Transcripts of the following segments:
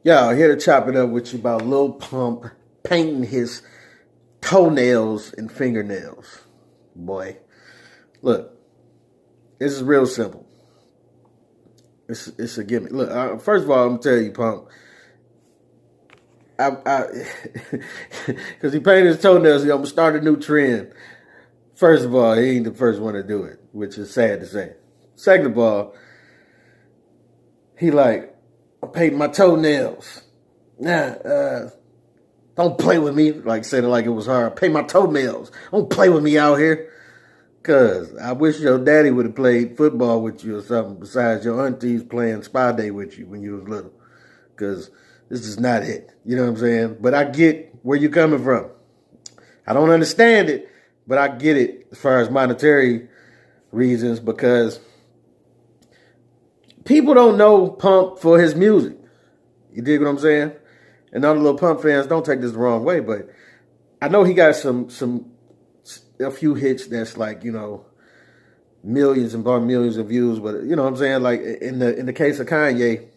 Yo, here to chop it up with you about Lil Pump painting his toenails and fingernails. Boy, look, this is real simple. It's a gimmick. Look, first of all, I'm gonna tell you, Pump. Because he painted his toenails, I'm gonna start a new trend. First of all, he ain't the first one to do it, which is sad to say. Second of all, he like, I painted my toenails. Don't play with me. Like, said it like it was hard. I paint my toenails. Don't play with me out here. Because I wish your daddy would have played football with you or something besides your aunties playing spa day with you when you was little. Because this is not it. You know what I'm saying? But I get where you're coming from. I don't understand it, but I get it as far as monetary reasons because people don't know Pump for his music. You dig what I'm saying? And all the Lil Pump fans, don't take this the wrong way, but I know he got a few hits that's like, you know, millions and millions of views, but you know what I'm saying? Like in the case of Kanye,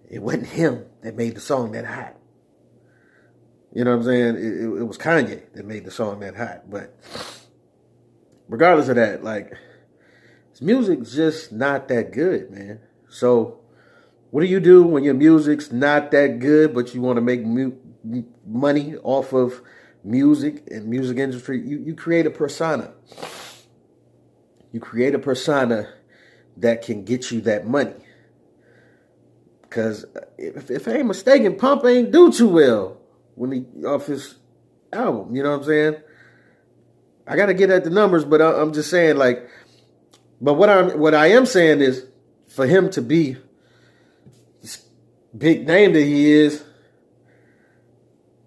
it wasn't him that made the song that hot. You know what I'm saying? It was Kanye that made the song that hot. But regardless of that, like, his music's just not that good, man. So what do you do when your music's not that good, but you want to make money off of music and music industry? You create a persona. You create a persona that can get you that money. Because if I ain't mistaken, Pump ain't do too well when he off his album. You know what I'm saying? I got to get at the numbers, but I'm just saying, like, but what I am saying is, for him to be this big name that he is,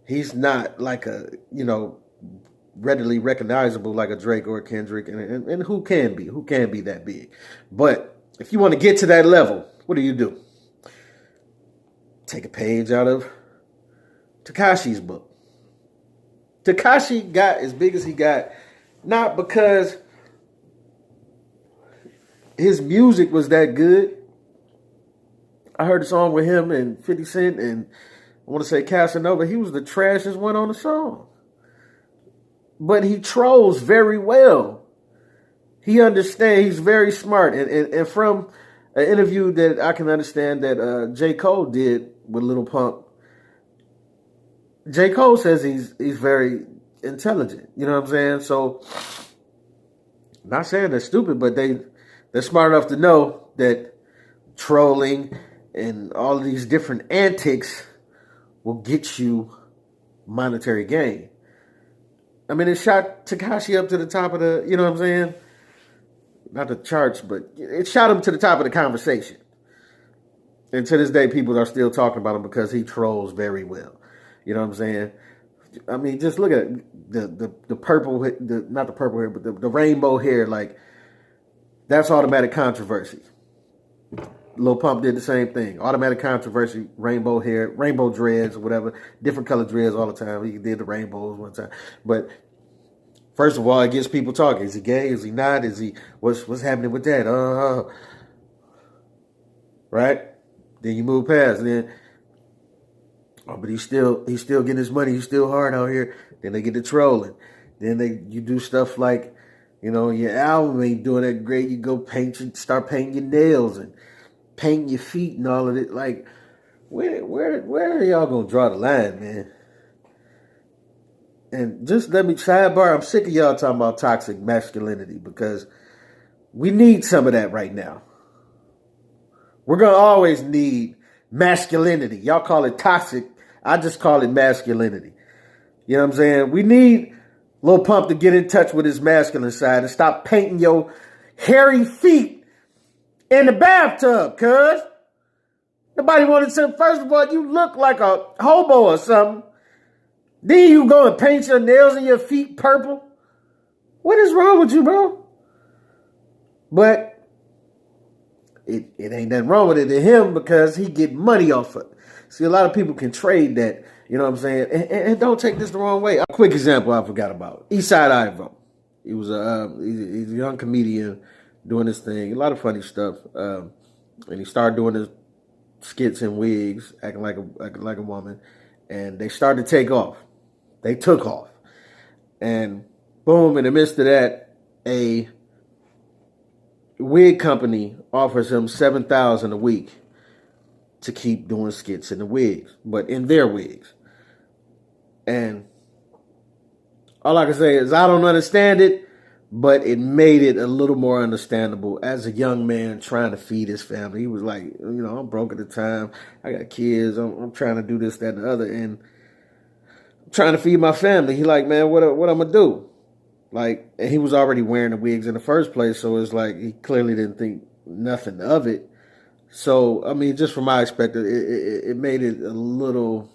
he's not like a, you know, readily recognizable like a Drake or a Kendrick, and who can be that big? But if you want to get to that level, what do? Take a page out of Tekashi's book. Tekashi got as big as he got, not because his music was that good. I heard a song with him and 50 Cent and I want to say Casanova. He was the trashiest one on the song. But he trolls very well. He understands. He's very smart. And from an interview that I can understand that J. Cole did with Lil Pump, J. Cole says he's very intelligent. You know what I'm saying? So, not saying they're stupid, but they're smart enough to know that trolling and all of these different antics will get you monetary gain. I mean, it shot Tekashi up to the top of the, you know what I'm saying? Not the charts, but it shot him to the top of the conversation. And to this day, people are still talking about him because he trolls very well. You know what I'm saying? I mean, just look at it. The purple, not the purple hair, but the rainbow hair. Like, that's automatic controversy. Lil Pump did the same thing. Automatic controversy, rainbow hair, rainbow dreads, or whatever. Different colored dreads all the time. He did the rainbows one time. But first of all, it gets people talking. Is he gay? Is he not? Is he, what's happening with that? Right? Then you move past. And then, but he's still getting his money. He's still hard out here. Then they get to trolling. Then you do stuff like, you know, your album ain't doing that great. You go start painting your nails and painting your feet and all of it. Like, where are y'all gonna draw the line, man? And just let me sidebar. I'm sick of y'all talking about toxic masculinity because we need some of that right now. We're gonna always need masculinity. Y'all call it toxic. I just call it masculinity. You know what I'm saying? We need Lil Pump to get in touch with his masculine side and stop painting your hairy feet in the bathtub, cuz. Nobody wanted to. First of all, you look like a hobo or something. Then you go and paint your nails and your feet purple. What is wrong with you, bro? But it ain't nothing wrong with it to him because he get money off of it. See, a lot of people can trade that, you know what I'm saying? And don't take this the wrong way. A quick example I forgot about. Eastside Ivo. He was he's a young comedian doing this thing. A lot of funny stuff. And he started doing this skits in wigs, acting like a woman, and they started to take off. They took off, and boom! In the midst of that, a wig company offers him $7,000 a week to keep doing skits in the wigs, but in their wigs. And all I can say is I don't understand it, but it made it a little more understandable as a young man trying to feed his family. He was like, I'm broke at the time. I got kids. I'm trying to do this, that, and the other, and I'm trying to feed my family. He like, man, what I'm gonna do? Like, and he was already wearing the wigs in the first place, so it's like he clearly didn't think nothing of it. So, I mean, just from my perspective, it made it a little,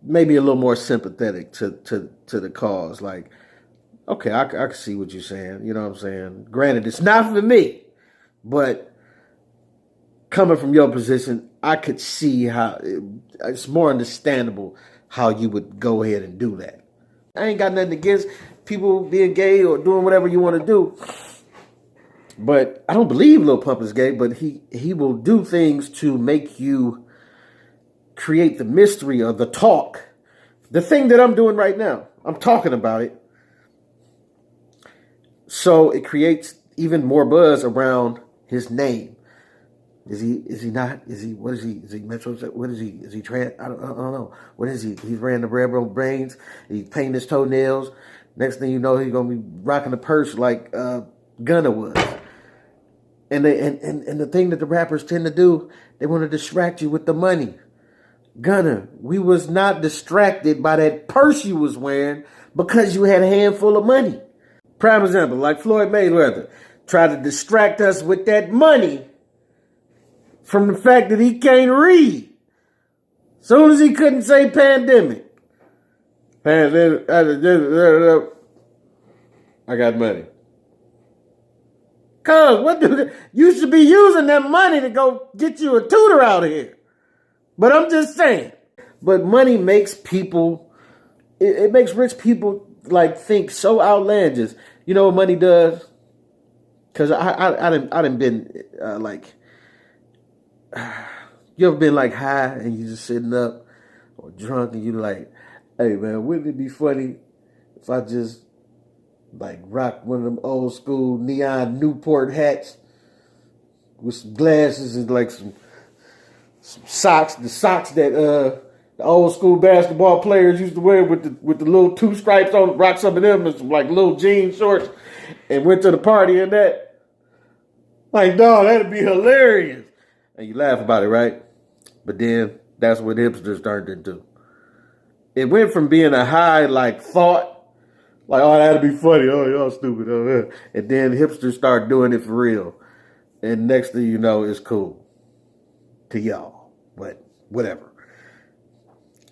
maybe a little more sympathetic to the cause. Like, okay, I can see what you're saying. You know what I'm saying? Granted, it's not for me, but coming from your position, I could see how it's more understandable how you would go ahead and do that. I ain't got nothing against people being gay or doing whatever you want to do. But I don't believe Lil Pump is gay, but he will do things to make you create the mystery or the talk. The thing that I'm doing right now, I'm talking about it. So it creates even more buzz around his name. Is he not? What is he? Is he Metro? What is he? Is he trans? I don't know. What is he? He's wearing the railroad brains. He's painting his toenails. Next thing you know, he's going to be rocking a purse like Gunna was. And the thing that the rappers tend to do, they want to distract you with the money. Gunna, we was not distracted by that purse you was wearing because you had a handful of money. Prime example, like Floyd Mayweather tried to distract us with that money from the fact that he can't read. Soon as he couldn't say pandemic, I got money. Cause you should be using that money to go get you a tutor out here. But I'm just saying. But money makes people, it makes rich people like think so outlandish. You know what money does? Cause I done been like, you ever been like high and you just sitting up or drunk and you like, hey man, wouldn't it be funny if I just like rock one of them old school neon Newport hats with some glasses and like some socks, the socks that the old school basketball players used to wear with the little two stripes on, rock some of them and some like little jean shorts, and went to the party in that. Like, dog, that'd be hilarious. And you laugh about it, right? But then that's what hipsters turned into. It went from being a high like thought, like, oh, that'd be funny. Oh, y'all stupid. Oh, yeah. And then hipsters start doing it for real. And next thing you know, it's cool to y'all. But whatever.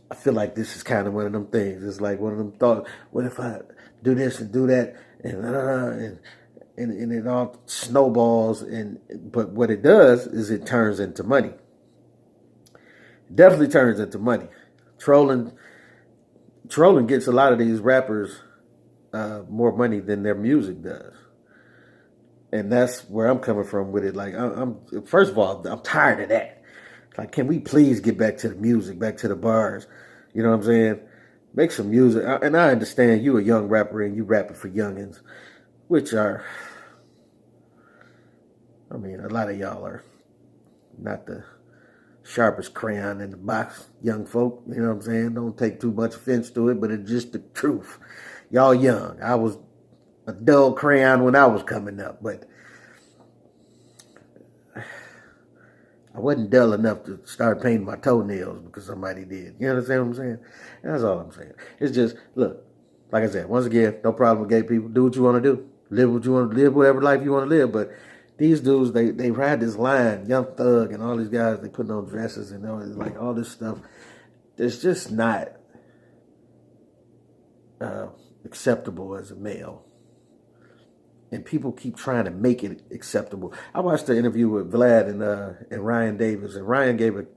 I feel like this is kind of one of them things. It's like one of them thoughts. What if I do this and do that? And it all snowballs. But what it does is it turns into money. It definitely turns into money. Trolling gets a lot of these rappers more money than their music does. And that's where I'm coming from with it. Like, I'm first of all, I'm tired of that. Like, can we please get back to the music, back to the bars? You know what I'm saying? Make some music. And I understand you a young rapper and you rapping for youngins, which are, I mean, a lot of y'all are not the sharpest crayon in the box, young folk. You know what I'm saying? Don't take too much offense to it, but it's just the truth. Y'all young. I was a dull crayon when I was coming up, but I wasn't dull enough to start painting my toenails because somebody did. You understand what I'm saying? That's all I'm saying. It's just, look, like I said, once again, no problem with gay people. Do what you want to do. Live what you want to live, whatever life you want to live. But these dudes, they ride this line, Young Thug and all these guys, they putting on dresses and all this stuff. It's just not acceptable as a male. And people keep trying to make it acceptable. I watched the interview with Vlad and Ryan Davis, and Ryan gave an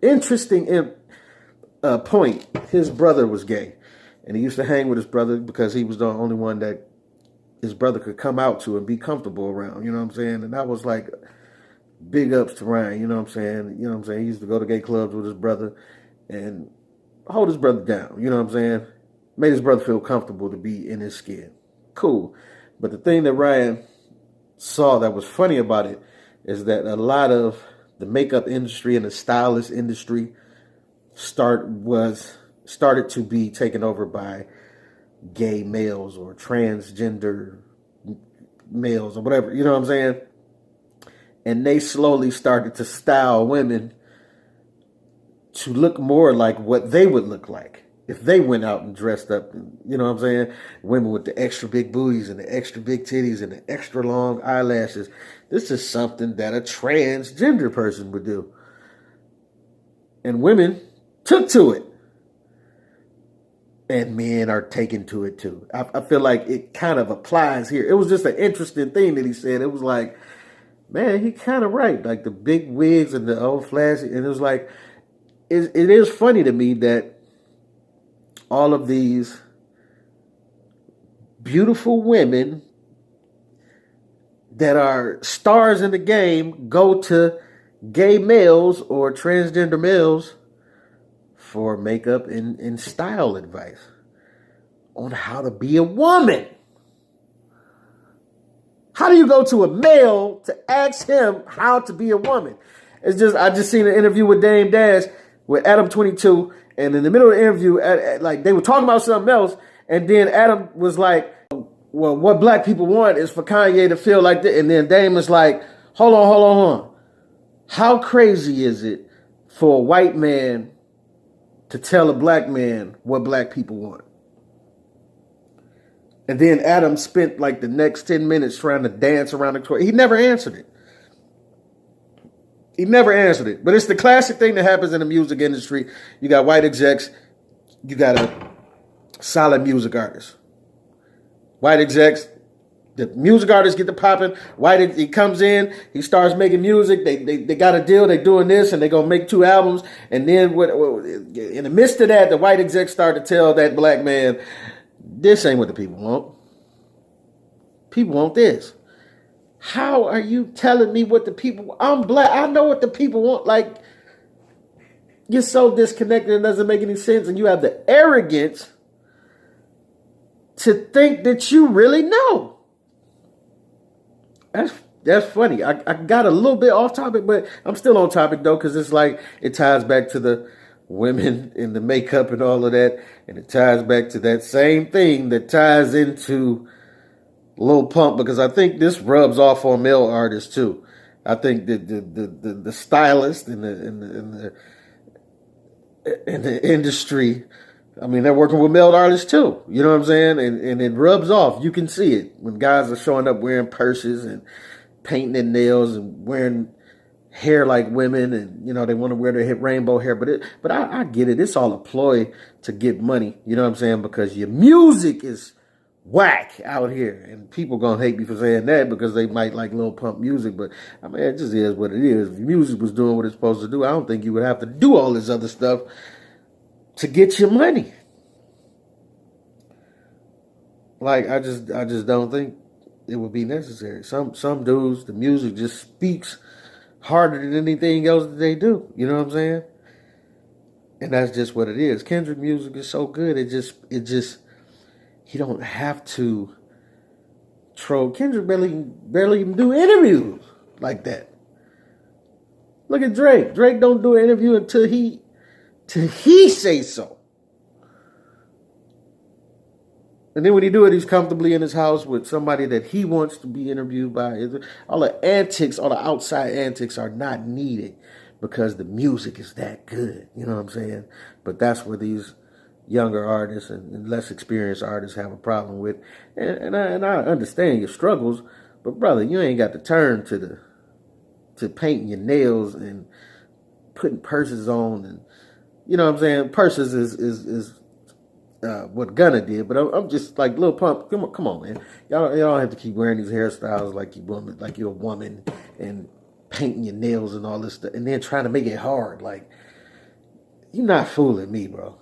interesting point. His brother was gay, and he used to hang with his brother because he was the only one that his brother could come out to and be comfortable around. You know what I'm saying? And I was like, Big ups to Ryan, you know what I'm saying? You know what I'm saying? He used to go to gay clubs with his brother and hold his brother down, you know what I'm saying? Made his brother feel comfortable to be in his skin. Cool. But the thing that Ryan saw that was funny about it is that a lot of the makeup industry and the stylist industry started to be taken over by gay males or transgender males or whatever, you know what I'm saying? And they slowly started to style women to look more like what they would look like if they went out and dressed up, you know what I'm saying? Women with the extra big booties and the extra big titties and the extra long eyelashes. This is something that a transgender person would do. And women took to it. And men are taking to it too. I feel like it kind of applies here. It was just an interesting thing that he said. It was like, man, he kind of right. Like the big wigs and the old flashy. And it was like, it is funny to me that all of these beautiful women that are stars in the game go to gay males or transgender males for makeup and style advice on how to be a woman. How do you go to a male to ask him how to be a woman? It's just, I just seen an interview with Dame Dash with Adam 22, and in the middle of the interview, like they were talking about something else, and then Adam was like, well, what black people want is for Kanye to feel like that. And then Dame was like, hold on. How crazy is it for a white man to tell a black man what black people want? And then Adam spent like the next 10 minutes trying to dance around the question. He never answered it. But it's the classic thing that happens in the music industry. You got white execs. You got a solid music artist. White execs, the music artists get the popping. He comes in, he starts making music. They got a deal. They doing this, and they gonna make 2 albums. And then in the midst of that, the white execs start to tell that black man, this ain't what the people want. People want this. How are you telling me what the people want? I'm black. I know what the people want. Like, you're so disconnected, it doesn't make any sense. And you have the arrogance to think that you really know. That's funny. I got a little bit off topic, but I'm still on topic though, because it's like it ties back to the women and the makeup and all of that, and it ties back to that same thing that ties into Lil Pump, because I think this rubs off on male artists too. I think that the stylist in the industry, I mean, they're working with male artists too. You know what I'm saying? And it rubs off. You can see it when guys are showing up wearing purses and painting their nails and wearing hair like women, and you know they want to wear their rainbow hair. But I get it. It's all a ploy to get money. You know what I'm saying? Because your music is whack out here, and people gonna hate me for saying that because they might like Lil Pump music. But I mean, it just is what it is. If music was doing what it's supposed to do, I don't think you would have to do all this other stuff to get your money. Like, I just don't think it would be necessary. Some dudes, the music just speaks harder than anything else that they do. You know what I'm saying? And that's just what it is. Kendrick music is so good. It just he don't have to troll. Kendrick barely even do interviews like that. Look at Drake. Drake don't do an interview until he say so. And then when he do it, he's comfortably in his house with somebody that he wants to be interviewed by. All the antics, all the outside antics are not needed because the music is that good. You know what I'm saying? But that's where these younger artists and less experienced artists have a problem with. And I understand your struggles, but brother, you ain't got to turn to painting your nails and putting purses on, and you know what I'm saying? Purses is what Gunna did, but I'm just like, Lil Pump, come on, man. Y'all don't have to keep wearing these hairstyles like you're a woman and painting your nails and all this stuff, and then trying to make it hard. Like, you're not fooling me, bro.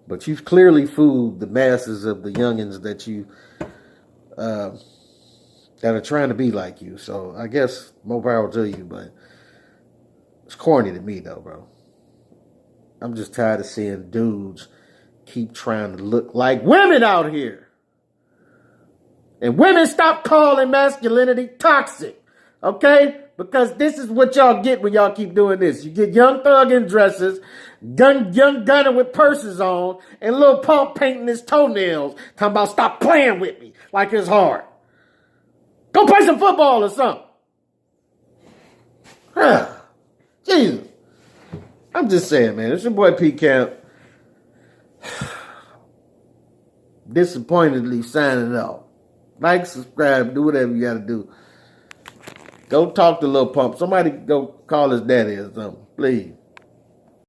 But you've clearly fooled the masses of the youngins that you that are trying to be like you. So I guess more power to you, but it's corny to me though, bro. I'm just tired of seeing dudes keep trying to look like women out here. And women, stop calling masculinity toxic, okay? Because this is what y'all get when y'all keep doing this. You get Young Thug in dresses, young Gunner with purses on, and Lil Pump painting his toenails, talking about stop playing with me like it's hard. Go play some football or something. Jesus. I'm just saying, man. It's your boy P Camp. Disappointedly signing off. Like, subscribe, do whatever you got to do. Go talk to Lil Pump. Somebody go call his daddy or something, please.